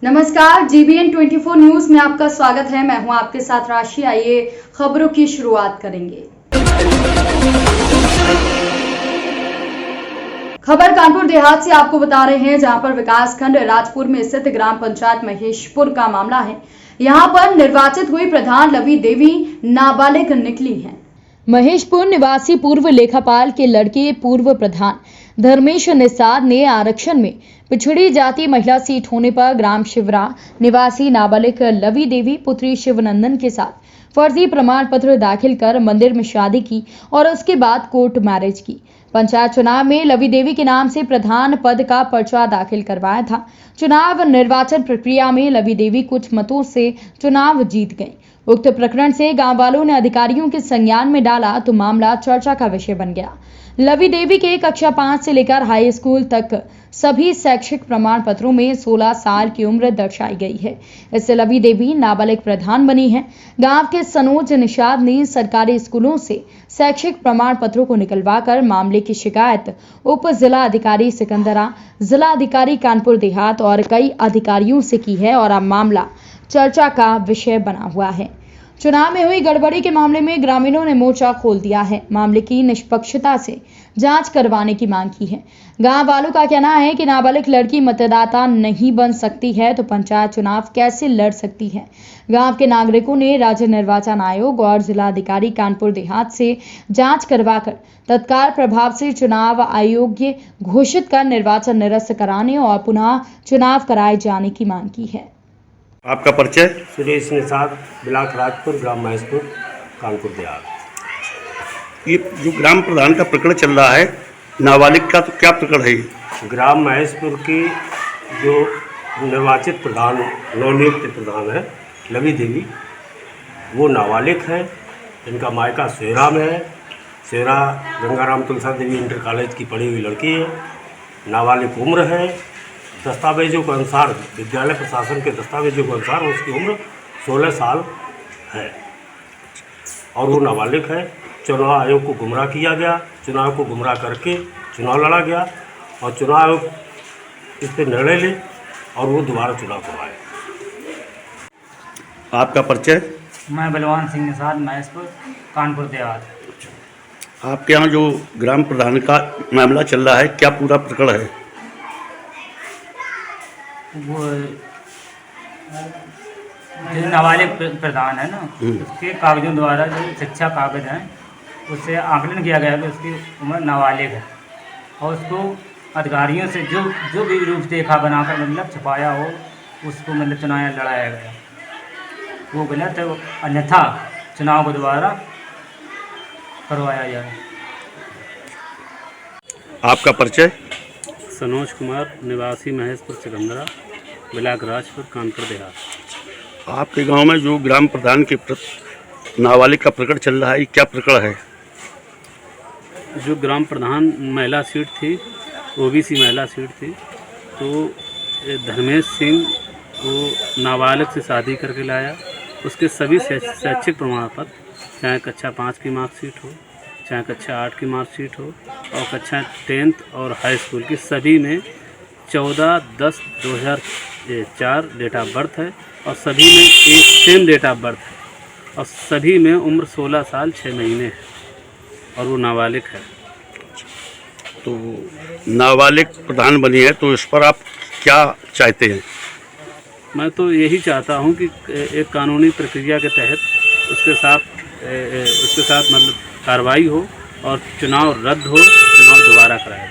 नमस्कार, GBN 24 news में आपका स्वागत है। मैं हूं आपके साथ राशि। आइए खबरों की शुरुआत करेंगे। खबर कानपुर देहात से आपको बता रहे हैं, जहां पर विकासखंड राजपुर में स्थित ग्राम पंचायत महेशपुर का मामला है। यहां पर निर्वाचित हुई प्रधान लवी देवी नाबालिग निकली हैं। महेशपुर निवासी पूर्व लेखापाल के लड़के पूर्व प्रधान धर्मेश निषाद ने आरक्षण में पिछड़ी जाति महिला सीट होने पर ग्राम शिवरा निवासी नाबालिग लवी देवी पुत्री शिवनंदन के साथ फर्जी प्रमाण पत्र दाखिल कर मंदिर में शादी की और उसके बाद कोर्ट मैरिज की। पंचायत चुनाव में लवी देवी के नाम से प्रधान पद का पर्चा दाखिल करवाया था। चुनाव निर्वाचन प्रक्रिया में लवी देवी कुछ मतों से चुनाव जीत गई। उक्त प्रकरण से गांव वालों ने अधिकारियों के संज्ञान में डाला तो मामला चर्चा का विषय बन गया। लवी देवी के कक्षा 5 से लेकर हाई स्कूल तक सभी शैक्षिक प्रमाण पत्रों में 16 साल की उम्र दर्शाई गई है। इससे लवी देवी नाबालिग प्रधान बनी है। गांव के सनोज निषाद ने सरकारी स्कूलों से शैक्षिक प्रमाण पत्रों को निकलवाकर मामले की शिकायत उप जिला अधिकारी सिकंदरा, जिला अधिकारी कानपुर देहात और कई अधिकारियों से की है और अब मामला चर्चा का विषय बना हुआ है। चुनाव में हुई गड़बड़ी के मामले में ग्रामीणों ने मोर्चा खोल दिया है। मामले की निष्पक्षता से जांच करवाने की मांग की है। गांव वालों का कहना है कि नाबालिग लड़की मतदाता नहीं बन सकती है तो पंचायत चुनाव कैसे लड़ सकती है। गांव के नागरिकों ने राज्य निर्वाचन आयोग और जिला अधिकारी कानपुर देहात से जांच करवाकर तत्काल प्रभाव से चुनाव अयोग्य घोषित कर निर्वाचन निरस्त कराने और पुनः चुनाव कराए जाने की मांग की है। आपका परिचय? सुरेश निषाद, ब्लॉक राजपुर, ग्राम महेशपुर, कानपुर देहात। ये जो ग्राम प्रधान का प्रकरण चल रहा है नाबालिग का, तो क्या प्रकरण है ये? ग्राम महेशपुर की जो निर्वाचित प्रधान, नवनियुक्त प्रधान है लवी देवी, वो नाबालिग है। इनका मायका सेरा में है। सेरा गंगाराम तुलसा देवी इंटर कॉलेज की पढ़ी हुई लड़की है। नाबालिग उम्र है। दस्तावेजों के अनुसार, विद्यालय प्रशासन के दस्तावेजों के अनुसार उसकी उम्र 16 साल है और वो नाबालिग है। चुनाव आयोग को गुमराह किया गया। चुनाव को गुमराह करके चुनाव लड़ा गया और चुनाव आयोग इस पर निर्णय ले और वो दोबारा चुनाव करवाए। आपका परिचय? मैं बलवान सिंह निषाद, महेशपुर, कानपुर देहात। आपके यहाँ जो ग्राम प्रधान का मामला चल रहा है, क्या पूरा प्रकरण है? वो जो नाबालिग प्रधान है ना, उसके कागजों द्वारा जो शिक्षा कागज हैं उससे आकलन किया गया कि उसकी उम्र नाबालिग है और उसको अधिकारियों से जो भी रूपरेखा बनाकर मतलब छुपाया हो उसको मतलब चुनाव लड़ाया गया, वो गलत है। अन्यथा चुनाव को दोबारा करवाया जाए। आपका परिचय? सनोज कुमार, निवासी महेशपुर सिकंदरा, ब्लॉक राजपुर, कानपुर देहात। आपके गांव में जो ग्राम प्रधान के नाबालिग का प्रकरण चल रहा है, क्या प्रकरण है? जो ग्राम प्रधान महिला सीट थी, ओबीसी महिला सीट थी, तो धर्मेश सिंह को नाबालिग से शादी करके लाया। उसके सभी शैक्षिक प्रमाण पत्र, चाहे कक्षा 5 की मार्कशीट हो, चाहे कक्षा 8 की मार्कशीट हो और कक्षा 10th और हाई स्कूल की, सभी में 14/10/2004 डेट ऑफ बर्थ है और सभी में एक सेम डेट ऑफ बर्थ है और सभी में उम्र 16 साल 6 महीने है और वो नाबालिग है। तो नाबालिग प्रधान बनी है, तो इस पर आप क्या चाहते हैं? मैं तो यही चाहता हूँ कि एक कानूनी प्रक्रिया के तहत उसके साथ मतलब कार्रवाई हो और चुनाव रद्द हो, चुनाव दोबारा कराया जाए।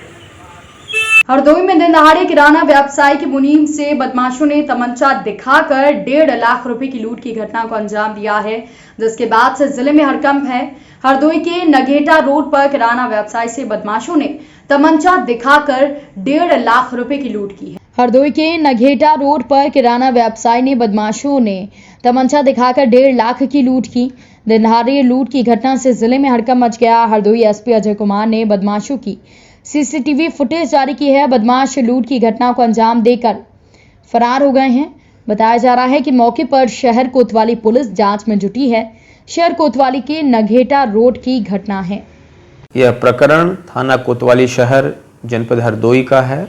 हरदोई में दिन दहाड़े किराना व्यवसायी की मुनीम से बदमाशों ने तमंचा दिखाकर 1.5 लाख रुपए की लूट की घटना को अंजाम दिया है, जिसके बाद से जिले में हड़कंप है। हरदोई के नगेटा रोड पर किराना व्यवसायी से बदमाशों ने तमंचा दिखाकर 1.5 लाख रुपए की लूट की है। हरदोई के नगेटा रोड पर किराना व्यवसायी ने बदमाशों ने तमंचा दिखाकर 1.5 लाख की लूट की। दिन दहाड़े लूट की घटना से जिले में हड़कंप मच गया। हरदोई एसपी अजय कुमार ने बदमाशों की सीसीटीवी फुटेज जारी की है। बदमाश लूट की घटना को अंजाम देकर फरार हो गए हैं। बताया जा रहा है कि मौके पर शहर कोतवाली पुलिस जांच में जुटी है। शहर कोतवाली के नगेटा रोड की घटना है। यह प्रकरण थाना कोतवाली शहर जनपद हरदोई का है।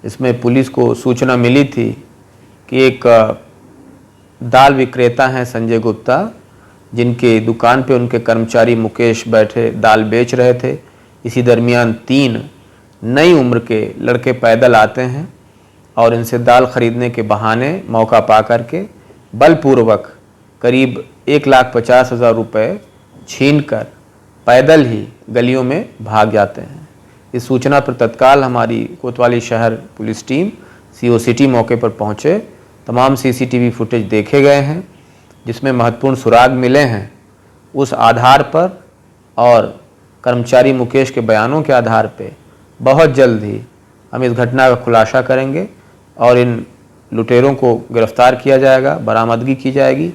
इसमें पुलिस को सूचना मिली थी कि एक दाल विक्रेता हैं संजय गुप्ता, जिनके दुकान पे उनके कर्मचारी मुकेश बैठे दाल बेच रहे थे। इसी दरमियान 3 नई उम्र के लड़के पैदल आते हैं और इनसे दाल खरीदने के बहाने मौका पा करके बलपूर्वक करीब 1,50,000 रुपये छीनकर पैदल ही गलियों में भाग जाते हैं। इस सूचना पर तत्काल हमारी कोतवाली शहर पुलिस टीम CO सिटी मौके पर पहुंचे। तमाम CCTV फुटेज देखे गए हैं, जिसमें महत्वपूर्ण सुराग मिले हैं। उस आधार पर और कर्मचारी मुकेश के बयानों के आधार पे बहुत जल्द ही हम इस घटना का खुलासा करेंगे और इन लुटेरों को गिरफ्तार किया जाएगा, बरामदगी की जाएगी।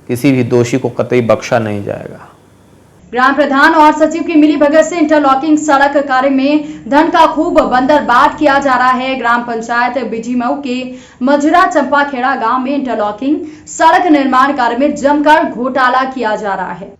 किसी भी दोषी को कतई बख्शा नहीं जाएगा। ग्राम प्रधान और सचिव की मिलीभगत से इंटरलॉकिंग सड़क कार्य में धन का खूब बंदरबाट किया जा रहा है। ग्राम पंचायत बिजीमऊ के मजरा चंपाखेड़ा गांव में इंटरलॉकिंग सड़क निर्माण कार्य में जमकर घोटाला किया जा रहा है।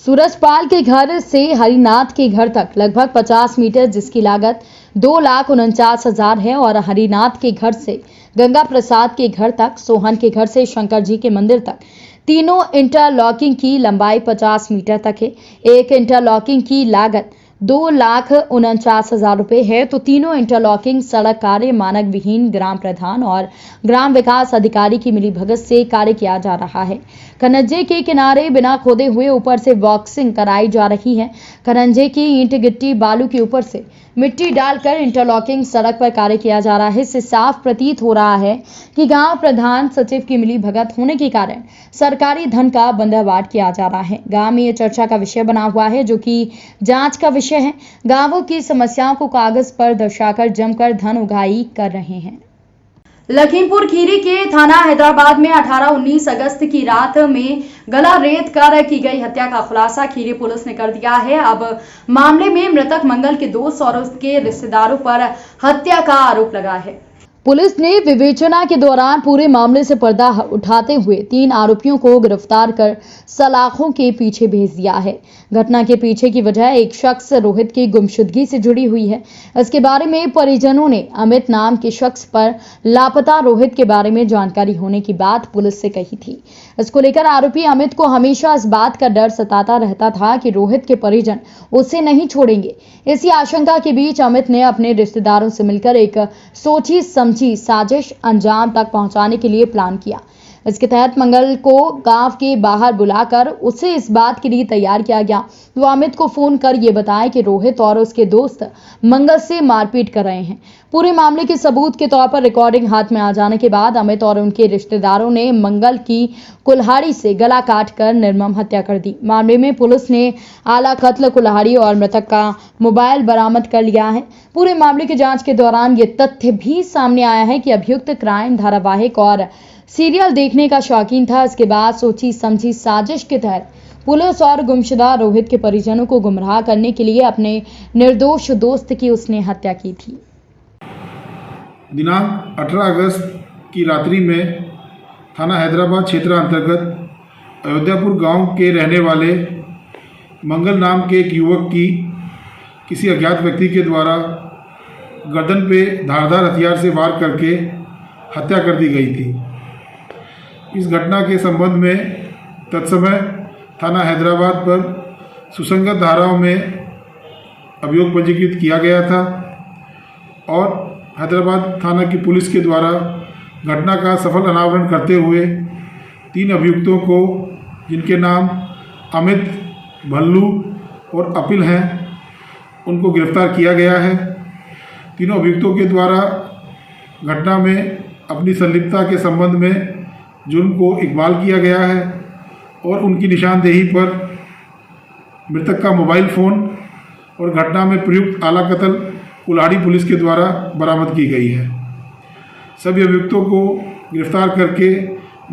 सूरजपाल के घर से हरिनाथ के घर तक लगभग 50 मीटर, जिसकी लागत 2,49,000 है, और हरिनाथ के घर से गंगा प्रसाद के घर तक, सोहन के घर से शंकर जी के मंदिर तक तीनों इंटरलॉकिंग की लंबाई 50 मीटर तक है। एक इंटरलॉकिंग की लागत 2,49,000 रुपये है। तो तीनों इंटरलॉकिंग सड़क कार्य मानक विहीन ग्राम प्रधान और ग्राम विकास अधिकारी की मिलीभगत से कार्य किया जा रहा है। खनंजे के किनारे बिना खोदे हुए ऊपर से बॉक्सिंग कराई जा रही है। खनंजे की ईंट गिट्टी बालू के ऊपर से मिट्टी डालकर इंटरलॉकिंग सड़क पर कार्य किया जा रहा है। इससे साफ प्रतीत हो रहा है कि गांव प्रधान सचिव की मिलीभगत होने के कारण सरकारी धन का बंदरबाट किया जा रहा है। गांव में यह चर्चा का विषय बना हुआ है, जो कि जांच का विषय है। गांवों की समस्याओं को कागज पर दर्शाकर जमकर धन उगाही कर रहे हैं। लखीमपुर खीरी के थाना हैदराबाद में 18-19 अगस्त की रात में गला रेत कर की गई हत्या का खुलासा खीरी पुलिस ने कर दिया है। अब मामले में मृतक मंगल के दोस्त और उसके रिश्तेदारों पर हत्या का आरोप लगा है। पुलिस ने विवेचना के दौरान पूरे मामले से पर्दा उठाते हुए 3 आरोपियों को गिरफ्तार कर सलाखों के पीछे भेज दिया है। घटना के पीछे की वजह एक शख्स रोहित की गुमशुदगी से जुड़ी हुई है। इसके बारे में परिजनों ने अमित नाम के शख्स पर लापता रोहित के बारे में जानकारी होने की बात पुलिस से कही थी। इसको लेकर आरोपी अमित को हमेशा इस बात का डर सताता रहता था कि रोहित के परिजन उसे नहीं छोड़ेंगे। इसी आशंका के बीच अमित ने अपने रिश्तेदारों से मिलकर एक सोची समझी साजिश अंजाम तक पहुंचाने के लिए प्लान किया। इसके तहत मंगल को गांव के बाहर बुलाकर उसे इस बात के लिए तैयार किया गया वो अमित को फोन कर ये बताए कि रोहित और उसके दोस्त मंगल से मारपीट कर रहे हैं। पूरे मामले के सबूत के तौर पर रिकॉर्डिंग हाथ में आ जाने के बाद अमित और उनके रिश्तेदारों ने मंगल की कुल्हाड़ी से गला काटकर निर्मम हत्या कर दी। मामले में पुलिस ने आला कत्ल, कुल्हाड़ी और मृतक का मोबाइल बरामद कर लिया है। पूरे मामले की जांच के दौरान ये तथ्य भी सामने आया है कि अभियुक्त क्राइम धारावाहिक और सीरियल देखने का शौकीन था। इसके बाद सोची समझी साजिश के तहत पुलिस और गुमशुदा रोहित के परिजनों को गुमराह करने के लिए अपने निर्दोष दोस्त की उसने हत्या की थी। दिनांक 18 अगस्त की रात्रि में थाना हैदराबाद क्षेत्र अंतर्गत अयोध्यापुर गांव के रहने वाले मंगल नाम के एक युवक की किसी अज्ञात व्यक्ति के द्वारा गर्दन पे धारदार हथियार से वार करके हत्या कर दी गई थी। इस घटना के संबंध में तत्समय थाना हैदराबाद पर सुसंगत धाराओं में अभियोग पंजीकृत किया गया था और हैदराबाद थाना की पुलिस के द्वारा घटना का सफल अनावरण करते हुए 3 अभियुक्तों को, जिनके नाम अमित, भल्लू और अपिल हैं, उनको गिरफ्तार किया गया है। तीनों अभियुक्तों के द्वारा घटना में अपनी संलिप्तता के संबंध में जुर्म को इकबाल किया गया है और उनकी निशानदेही पर मृतक का मोबाइल फ़ोन और घटना में प्रयुक्त आला कत्ल कुल्हाड़ी पुलिस के द्वारा बरामद की गई है। सभी अभियुक्तों को गिरफ्तार करके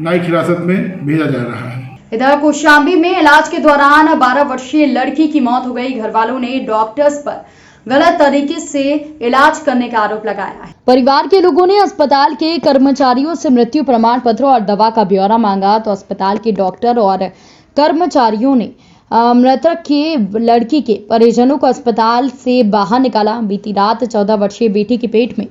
न्यायिक हिरासत में भेजा जा रहा है। इधर कौशाम्बी में इलाज के दौरान 12 वर्षीय लड़की की मौत हो गई। घर वालों ने डॉक्टर्स पर गलत तरीके से इलाज करने का आरोप लगाया है। परिवार के लोगों ने अस्पताल के कर्मचारियों से मृत्यु प्रमाण पत्र और दवा का ब्यौरा मांगा तो अस्पताल के डॉक्टर और कर्मचारियों ने मृतक के लड़की के परिजनों को अस्पताल से बाहर निकाला। बीती रात 14 वर्षीय बेटी के पेट में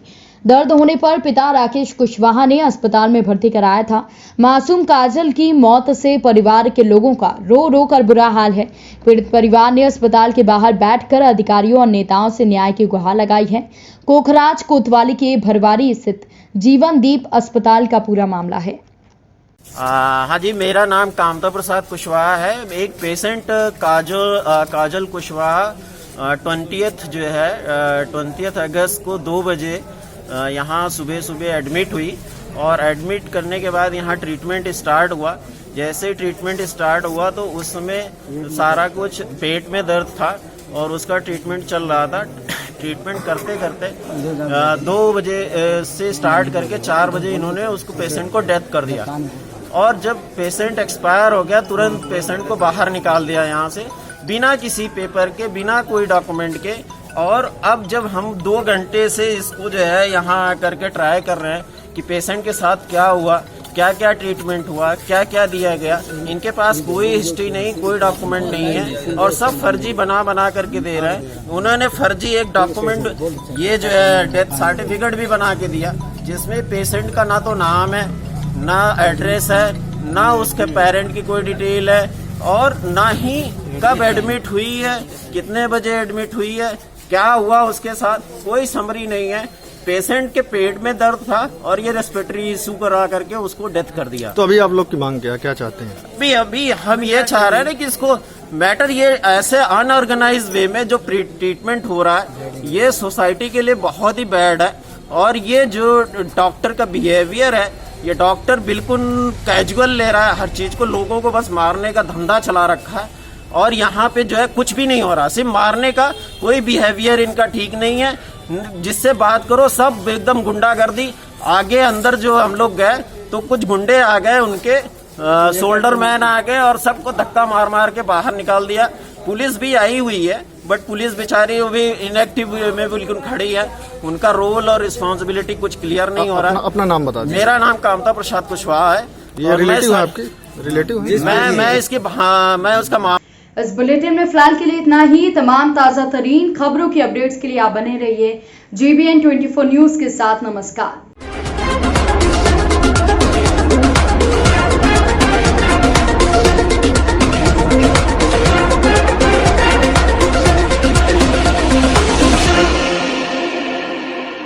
दर्द होने पर पिता राकेश कुशवाहा ने अस्पताल में भर्ती कराया था। मासूम काजल की मौत से परिवार के लोगों का रो रो कर बुरा हाल है। पीड़ित परिवार ने अस्पताल के बाहर बैठकर अधिकारियों और नेताओं से न्याय की गुहार लगाई है। कोखराज कोतवाली के भरवारी स्थित जीवनदीप अस्पताल का पूरा मामला है। हाँ जी, मेरा नाम कामता प्रसाद कुशवाहा है। एक पेशेंट काजल कुशवाहा 20 अगस्त को 2 बजे यहाँ सुबह एडमिट हुई और एडमिट करने के बाद यहाँ ट्रीटमेंट स्टार्ट हुआ। जैसे ट्रीटमेंट स्टार्ट हुआ तो उस समय सारा कुछ पेट में दर्द था और उसका ट्रीटमेंट चल रहा था। ट्रीटमेंट करते करते 2 बजे से स्टार्ट करके 4 बजे इन्होंने उसको पेशेंट को डेथ कर दिया और जब पेशेंट एक्सपायर हो गया तुरंत पेशेंट को बाहर निकाल दिया यहाँ से बिना किसी पेपर के, बिना कोई डॉक्यूमेंट के। और अब जब हम 2 घंटे से इसको जो है यहाँ करके ट्राई कर रहे हैं कि पेशेंट के साथ क्या हुआ, क्या क्या ट्रीटमेंट हुआ, क्या क्या दिया गया। इनके पास कोई हिस्ट्री नहीं, कोई डॉक्यूमेंट नहीं है और सब फर्जी बना करके दे रहे हैं। उन्होंने फर्जी एक डॉक्यूमेंट ये जो है डेथ सर्टिफिकेट भी बना के दिया जिसमें पेशेंट का ना तो नाम है, ना एड्रेस है, ना उसके पेरेंट की कोई डिटेल है और ना ही कब एडमिट हुई है, कितने बजे एडमिट हुई है, क्या हुआ उसके साथ, कोई समरी नहीं है। पेशेंट के पेट में दर्द था और ये रेस्पिरेटरी इशू करा करके उसको डेथ कर दिया। तो अभी आप लोग की मांग क्या चाहते हैं? अभी हम ये चाह रहे हैं कि इसको मैटर ये ऐसे अनऑर्गेनाइज वे में जो ट्रीटमेंट हो रहा है ये सोसाइटी के लिए बहुत ही बैड है। और ये जो डॉक्टर का बिहेवियर है, ये डॉक्टर बिल्कुल कैजुअल ले रहा है हर चीज को, लोगों को बस मारने का धंधा चला रखा है और यहाँ पे जो है कुछ भी नहीं हो रहा, सिर्फ मारने का। कोई बिहेवियर इनका ठीक नहीं है, जिससे बात करो सब एकदम गुंडागर्दी। आगे अंदर जो हम लोग गए तो कुछ गुंडे आ गए, उनके शोल्डर मैन आ गए और सबको धक्का मार के बाहर निकाल दिया। पुलिस भी आई हुई है बट पुलिस बेचारी वो भी इनएक्टिव में बिल्कुल खड़ी है, उनका रोल और रिस्पॉन्सिबिलिटी कुछ क्लियर नहीं हो रहा। अपना नाम बता दीजिए। मेरा नाम कामता प्रसाद कुशवाहा है। ये रिलेटिव है आपके? रिलेटिव है? मैं उसका इस बुलेटिन में फिलहाल के लिए इतना ही। तमाम ताजा तरीन खबरों की अपडेट्स के लिए आप बने रहिए GBN 24 न्यूज के साथ। नमस्कार।